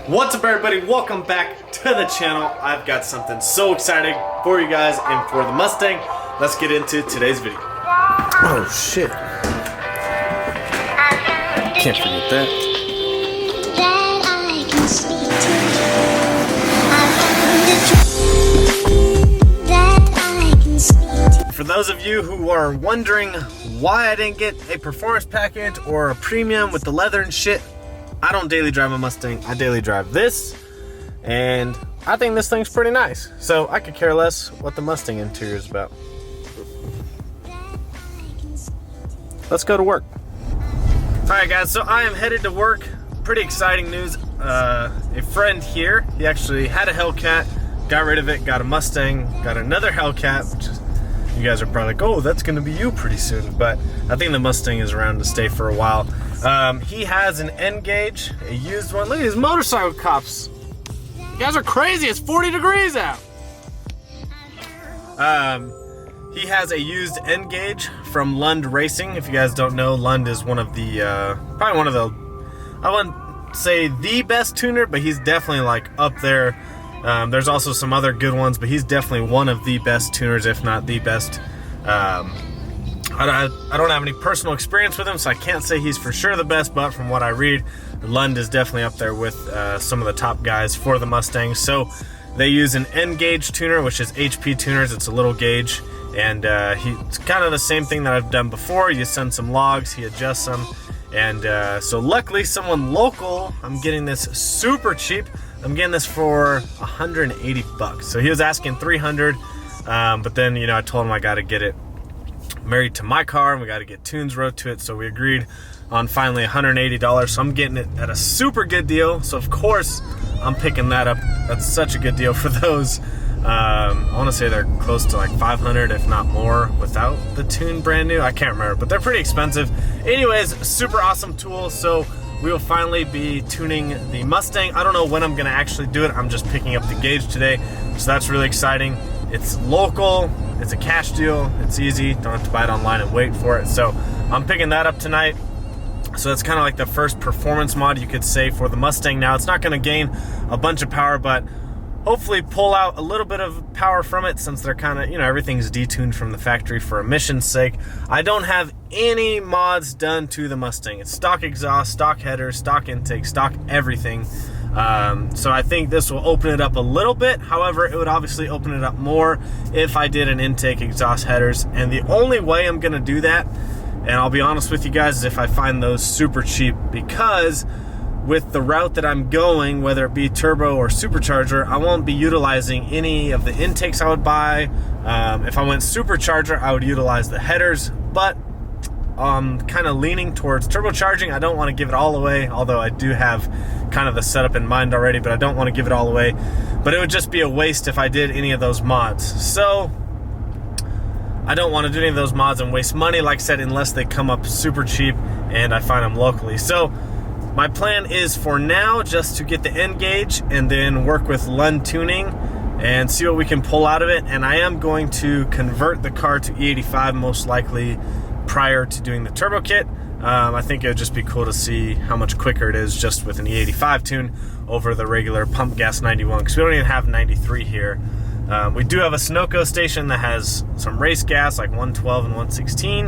What's up, everybody? Welcome back to the channel. I've got something so exciting for you guys and for the Mustang. Let's get into today's video. Oh shit. Can't forget that. For those of you who are wondering why I didn't get a performance package or a premium with the leather and shit, I don't daily drive a Mustang. I daily drive this, and I think this thing's pretty nice. So I could care less what the Mustang interior is about. Let's go to work. Alright guys, so I am headed to work. Pretty exciting news. A friend here, he actually had a Hellcat, got rid of it, got a Mustang, got another Hellcat, which is, you guys are probably like, oh, that's gonna be you pretty soon, but I think the Mustang is around to stay for a while. He has an N-Gauge, a used one. Look at these motorcycle cops. You guys are crazy, it's 40 degrees out. He has a used N-Gauge from Lund Racing. If you guys don't know, Lund is one of the, probably one of the, I wouldn't say the best tuner, but he's definitely like up there. There's also some other good ones, but he's definitely one of the best tuners, if not the best. I don't have any personal experience with him, so I can't say he's for sure the best, but from what I read, Lund is definitely up there with some of the top guys for the Mustang. So they use an N-Gauge tuner, which is HP tuners. It's a little gauge, and it's kind of the same thing that I've done before. You send some logs, he adjusts them, and so luckily someone local, I'm getting this super cheap. I'm getting this for 180 bucks. So he was asking 300, but then, you know, I told him I got to get it married to my car and we got to get tunes wrote to it. So we agreed on finally $180. So I'm getting it at a super good deal. So of course I'm picking that up. That's such a good deal for those. I want to say they're close to like 500, if not more, without the tune brand new. I can't remember, but they're pretty expensive. Anyways, super awesome tool. So we will finally be tuning the Mustang. I don't know when I'm gonna actually do it. I'm just picking up the gauge today, so that's really exciting. It's local, it's a cash deal, it's easy, don't have to buy it online and wait for it. So I'm picking that up tonight. So that's kind of like the first performance mod you could say for the Mustang. Now it's not gonna gain a bunch of power, but hopefully pull out a little bit of power from it, since they're kind of, you know, everything's detuned from the factory for emission's sake. I don't have any mods done to the Mustang. It's stock exhaust, stock header, stock intake, stock everything. So I think this will open it up a little bit. However, it would obviously open it up more if I did an intake, exhaust, headers. And the only way I'm gonna do that, and I'll be honest with you guys, is if I find those super cheap, because with the route that I'm going, whether it be turbo or supercharger, I won't be utilizing any of the intakes I would buy. If I went supercharger, I would utilize the headers, but I'm kind of leaning towards turbocharging. I don't want to give it all away, although I do have kind of the setup in mind already, but I don't want to give it all away. But it would just be a waste if I did any of those mods. So I don't want to do any of those mods and waste money, like I said, unless they come up super cheap and I find them locally. So my plan is for now just to get the N-Gauge and then work with Lund Tuning and see what we can pull out of it. And I am going to convert the car to E85 most likely prior to doing the turbo kit. I think it would just be cool to see how much quicker it is just with an E85 tune over the regular pump gas 91, because we don't even have 93 here. We do have a Sunoco station that has some race gas like 112 and 116.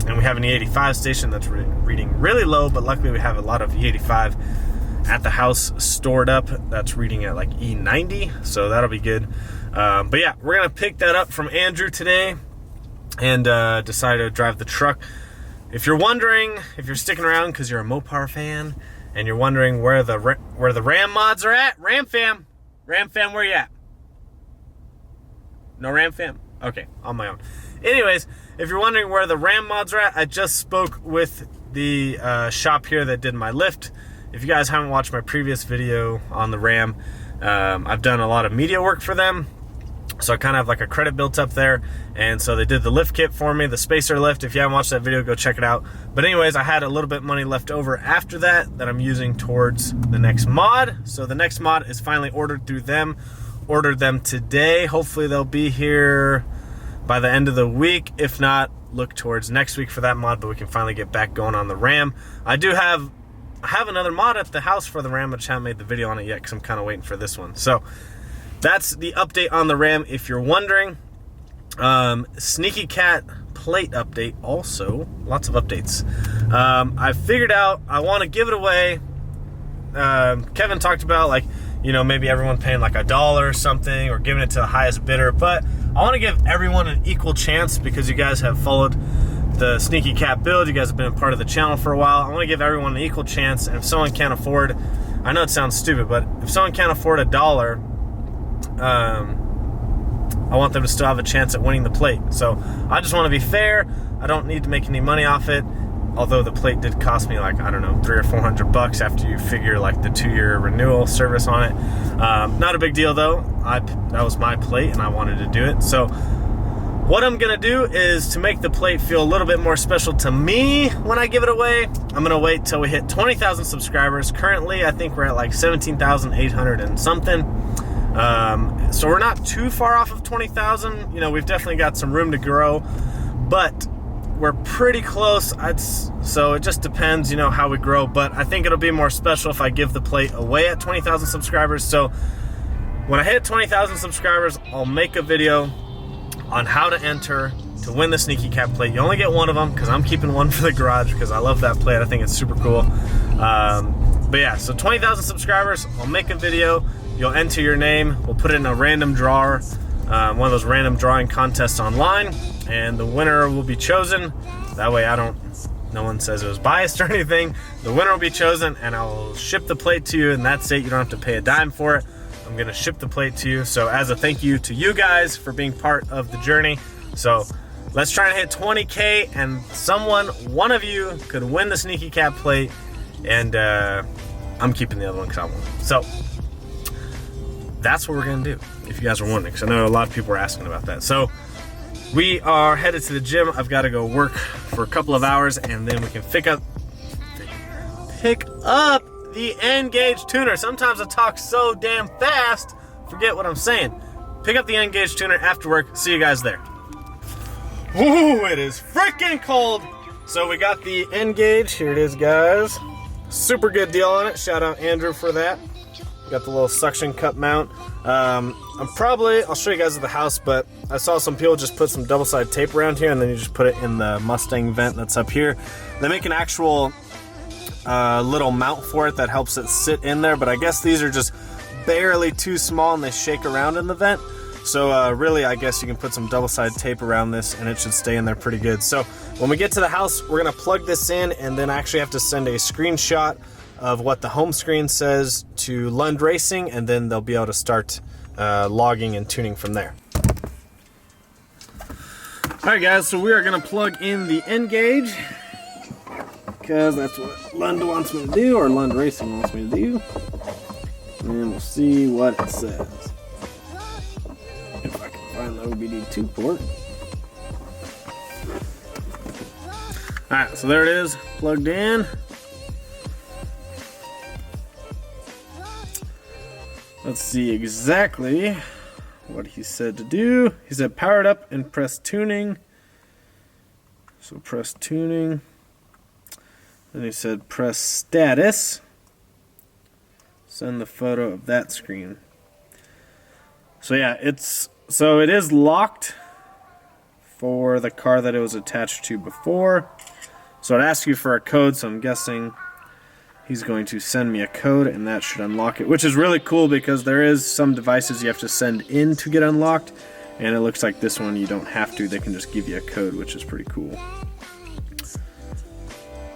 And we have an E85 station that's reading really low, but luckily we have a lot of E85 at the house stored up that's reading at like E90, so that'll be good. But yeah, we're gonna pick that up from Andrew today and decide to drive the truck. If you're wondering, if you're sticking around because you're a Mopar fan and you're wondering where the Ram mods are at, Ram fam, where you at? No Ram fam? Okay, on my own. Anyways, if you're wondering where the Ram mods are at, I just spoke with the shop here that did my lift. If you guys haven't watched my previous video on the Ram, I've done a lot of media work for them. So I kind of have like a credit built up there. And so they did the lift kit for me, the spacer lift. If you haven't watched that video, go check it out. But anyways, I had a little bit of money left over after that I'm using towards the next mod. So the next mod is finally ordered through them. Ordered them today. Hopefully they'll be here by the end of the week. If not, look towards next week for that mod, but we can finally get back going on the Ram. I do have I have another mod at the house for the Ram, but I haven't made the video on it yet because I'm kind of waiting for this one. So that's the update on the Ram, if you're wondering. Sneaky Cat plate update also. Lots of updates. I figured out I want to give it away. Kevin talked about, like, you know, maybe everyone paying like $1 or something, or giving it to the highest bidder, but I want to give everyone an equal chance because you guys have followed the Sneaky Cat build. You guys have been a part of the channel for a while. I want to give everyone an equal chance, and if someone can't afford, I know it sounds stupid, but if someone can't afford $1, I want them to still have a chance at winning the plate. So I just want to be fair. I don't need to make any money off it. Although the plate did cost me, like, I don't know, $300 or $400 after you figure like the 2-year renewal service on it. Not a big deal though. That was my plate and I wanted to do it. So what I'm gonna do is, to make the plate feel a little bit more special to me when I give it away, I'm gonna wait till we hit 20,000 subscribers. Currently, I think we're at like 17,800 and something. So we're not too far off of 20,000. You know, we've definitely got some room to grow, but we're pretty close. So it just depends, you know, how we grow, but I think it'll be more special if I give the plate away at 20,000 subscribers. So when I hit 20,000 subscribers, I'll make a video on how to enter to win the Sneaky Cat plate. You only get one of them because I'm keeping one for the garage because I love that plate. I think it's super cool. But yeah, so 20,000 subscribers, I'll make a video. You'll enter your name. We'll put it in a random drawer, one of those random drawing contests online, and the winner will be chosen. That way no one says it was biased or anything. The winner will be chosen, and I'll ship the plate to you, and that's it. You don't have to pay a dime for it. I'm gonna ship the plate to you. So as a thank you to you guys for being part of the journey. So let's try to hit 20K, and one of you could win the Sneaky Cat plate, and I'm keeping the other one because I want it. So that's what we're gonna do, if you guys are wondering, because I know a lot of people are asking about that. So we are headed to the gym. I've got to go work for a couple of hours, and then we can pick up the N-Gauge tuner. Sometimes I talk so damn fast, forget what I'm saying. Pick up the N-Gauge tuner after work. See you guys there. Ooh, it is freaking cold. So we got the N-Gauge. Here it is, guys. Super good deal on it. Shout out Andrew for that. Got the little suction cup mount. I'll show you guys at the house, but I saw some people just put some double-sided tape around here, and then you just put it in the Mustang vent that's up here. They make an actual little mount for it that helps it sit in there, but I guess these are just barely too small and they shake around in the vent. So really, I guess you can put some double-sided tape around this and it should stay in there pretty good. So when we get to the house, we're gonna plug this in, and then I actually have to send a screenshot of what the home screen says to Lund Racing, and then they'll be able to start logging and tuning from there. Alright guys, so we are going to plug in the N-Gauge, because that's what Lund wants me to do, or Lund Racing wants me to do. And we'll see what it says. If I can find the OBD2 port. Alright, so there it is, plugged in. Let's see exactly what he said to do. He said power it up and press tuning. So press tuning. Then he said press status. Send the photo of that screen. So yeah, it is locked for the car that it was attached to before. So it asks you for a code, so I'm guessing he's going to send me a code, and that should unlock it, which is really cool because there is some devices you have to send in to get unlocked, and it looks like this one you don't have to. They can just give you a code, which is pretty cool.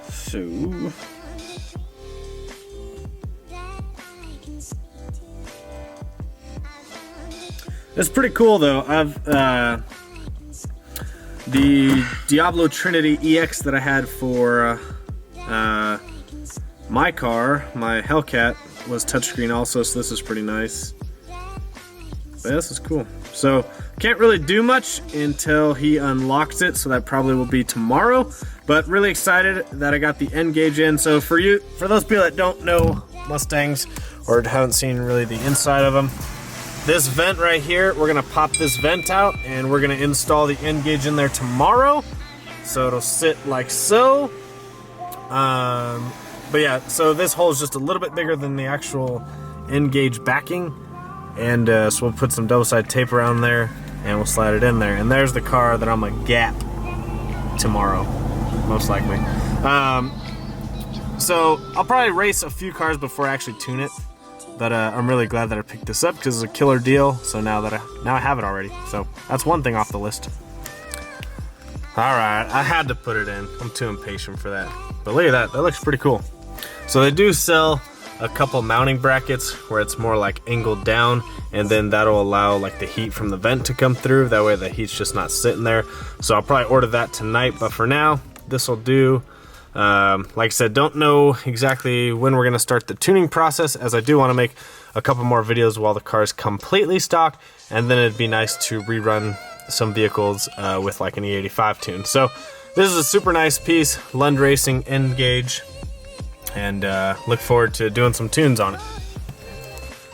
So it's pretty cool though. I've the Diablo Trinity EX that I had for my car, my Hellcat, was touchscreen also, so this is pretty nice. But yeah, this is cool. So can't really do much until he unlocks it, so that probably will be tomorrow. But really excited that I got the N-Gauge in. So for those people that don't know Mustangs or haven't seen really the inside of them, this vent right here, we're gonna pop this vent out and we're gonna install the N-Gauge in there tomorrow. So it'll sit like so. But yeah, so this hole is just a little bit bigger than the actual N-gauge backing. And so we'll put some double-sided tape around there and we'll slide it in there. And there's the car that I'm gonna gap tomorrow, most likely. So I'll probably race a few cars before I actually tune it. But I'm really glad that I picked this up because it's a killer deal. So now I have it already. So that's one thing off the list. All right, I had to put it in. I'm too impatient for that. But look at that, that looks pretty cool. So they do sell a couple mounting brackets where it's more like angled down, and then that'll allow like the heat from the vent to come through. That way the heat's just not sitting there. So I'll probably order that tonight, but for now, this will do. Like I said, don't know exactly when we're gonna start the tuning process, as I do wanna make a couple more videos while the car is completely stock, and then it'd be nice to rerun some vehicles with like an E85 tune. So this is a super nice piece, Lund Racing N-gauge, and look forward to doing some tunes on it.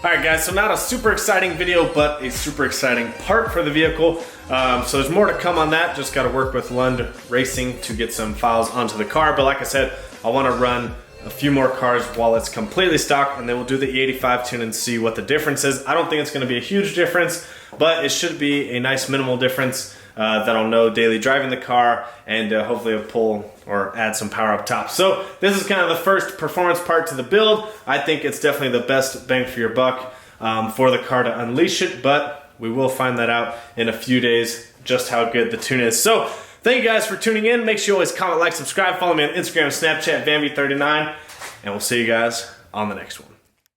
Alright guys, so not a super exciting video, but a super exciting part for the vehicle. So there's more to come on that, just gotta work with Lund Racing to get some files onto the car. But like I said, I wanna run a few more cars while it's completely stock, and then we'll do the E85 tune and see what the difference is. I don't think it's gonna be a huge difference, but it should be a nice minimal difference that I'll know daily driving the car, and hopefully it'll pull or add some power up top. So this is kind of the first performance part to the build. I think it's definitely the best bang for your buck for the car to unleash it, but we will find that out in a few days just how good the tune is. So thank you guys for tuning in. Make sure you always comment, like, subscribe, follow me on Instagram and Snapchat, Vanby39, and we'll see you guys on the next one.